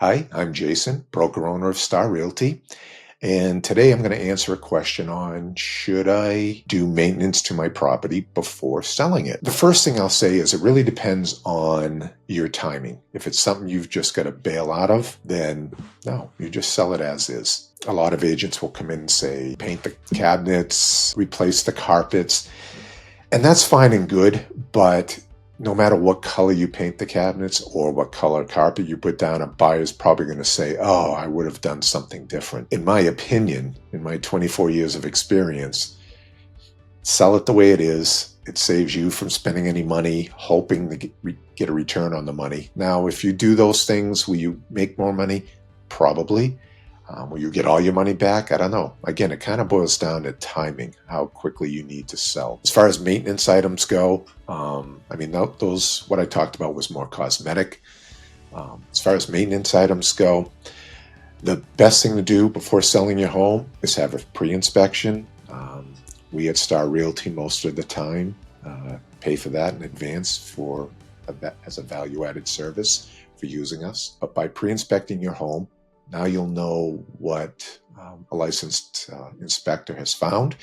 Hi, I'm Jason, broker owner of Starr Realty, and today I'm going to answer a question on should I do maintenance to my property before selling it? The first thing I'll say is it really depends on your timing. If it's something you've just got to bail out of, then no, you just sell it as is. A lot of agents will come in and say, paint the cabinets, replace the carpets, and that's fine and good, but no matter what color you paint the cabinets or what color carpet you put down, a buyer's probably going to say, oh, I would have done something different. In my opinion, in my 24 years of experience, sell it the way it is. It saves you from spending any money, hoping to get a return on the money. Now, if you do those things, will you make more money? Probably. Will you get all your money back? I don't know. Again, it kind of boils down to timing, how quickly you need to sell. As far as maintenance items go, those, what I talked about was more cosmetic. As far as maintenance items go, the best thing to do before selling your home is have a pre-inspection. We at Starr Realty most of the time pay for that in advance as a value-added service for using us. But by pre-inspecting your home, now you'll know what a licensed inspector has found,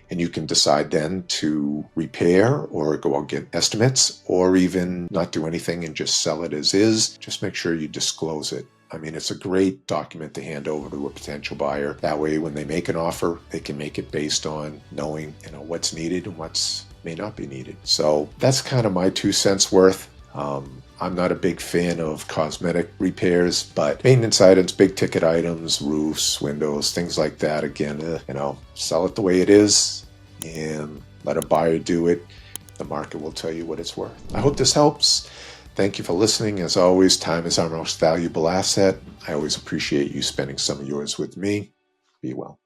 and you can decide then to repair or go out get estimates or even not do anything and just sell it as is. Just make sure you disclose it. I mean, it's a great document to hand over to a potential buyer. That way, when they make an offer, they can make it based on knowing, what's needed and what's may not be needed. So that's kind of my 2 cents worth. I'm not a big fan of cosmetic repairs, but maintenance items, big ticket items, roofs, windows, things like that, again, sell it the way it is and let a buyer do it. The market will tell you what it's worth. I hope this helps. Thank you for listening. As always, time is our most valuable asset. I always appreciate you spending some of yours with me. Be well.